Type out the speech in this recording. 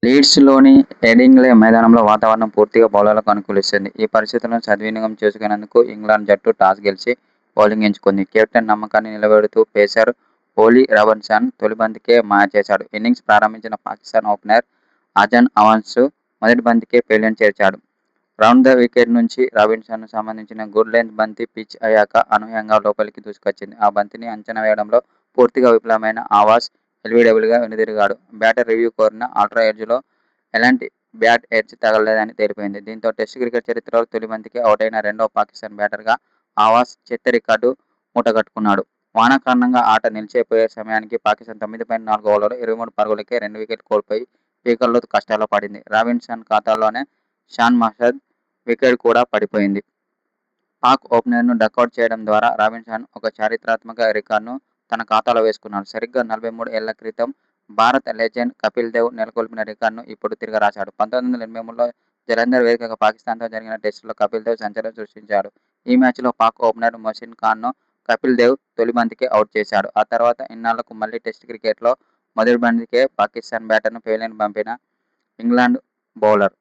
లీడ్స్‌లోని హెడింగ్లే మైదానంలో వాతావరణం పూర్తిగా బౌలర్లకు అనుకూలిస్తుంది. ఈ పరిస్థితులను సద్వినియోగం చేసుకునేందుకు ఇంగ్లాండ్ జట్టు టాస్ గెలిచి బౌలింగ్ ఎంచుకుంది. కెప్టెన్ నమ్మకాన్ని నిలబెడుతూ పేసర్ ఓలీ రాబిన్సన్ తొలి బంతికే మాయ చేశాడు. ఇన్నింగ్స్ ప్రారంభించిన పాకిస్తాన్ ఓపెనర్ అజన్ అవాన్ష్ మొదటి బంతికే పెవిలియన్ చేర్చాడు. రౌండ్ ద వికెట్ నుంచి రాబిన్సన్కు సంబంధించిన గుడ్ లెంగ్త్ బంతి పిచ్ అయ్యాక అనూహ్యంగా లోపలికి దూసుకొచ్చింది. ఆ బంతిని అంచనా వేయడంలో పూర్తిగా విఫలమైన అవాన్ష్ ఎల్బీడబ్ల్యూగా వెనుదిరిగాడు. బ్యాటర్ రివ్యూ కోరిన అల్ట్రా ఎడ్జ్లో ఎలాంటి బ్యాట్ ఎడ్జ్ తగలలేదని తేలిపోయింది. దీంతో టెస్టు క్రికెట్ చరిత్రలో తొలి బంతికే అవుటైన రెండో పాకిస్తాన్ బ్యాటర్గా అవాన్ష్ చెత్త రికార్డు మూటగట్టుకున్నాడు. వాన కారణంగా ఆట నిలిచిపోయే సమయానికి పాకిస్తాన్ 9.4 ఓవర్లలో 23 పరుగులకే 2 వికెట్లు కోల్పోయి పీకల్లో కష్టాల్లో పడింది. రాబిన్సన్ ఖాతాలోనే షాన్ మహమ్మద్ వికెట్ కూడా పడిపోయింది. పాక్ ఓపెనర్ను డకౌట్ చేయడం ద్వారా రాబిన్సన్ ఒక చారిత్రాత్మక రికార్డును తన ఖాతాలో వేసుకున్నాడు. సరిగ్గా 43 ఏళ్ల క్రితం భారత లెజెండ్ కపిల్ దేవ్ నెలకొల్పిన రికార్డును ఇప్పుడు తిరగరాశాడు. 1983లో జలంధర్ వేదికగా పాకిస్తాన్తో జరిగిన టెస్టులో కపిల్ దేవ్ సెంచరీ సృష్టించాడు. ఈ మ్యాచ్లో పాక్ ఓపెనర్ మొసిన్ ఖాన్ను కపిల్ దేవ్ తొలి బంతికే అవుట్ చేశాడు. ఆ తర్వాత ఇన్నాళ్లకు మళ్లీ టెస్టు క్రికెట్లో మొదటి బంతికే పాకిస్తాన్ బ్యాటర్ను పెవిలియన్ పంపిన ఇంగ్లాండ్ బౌలర్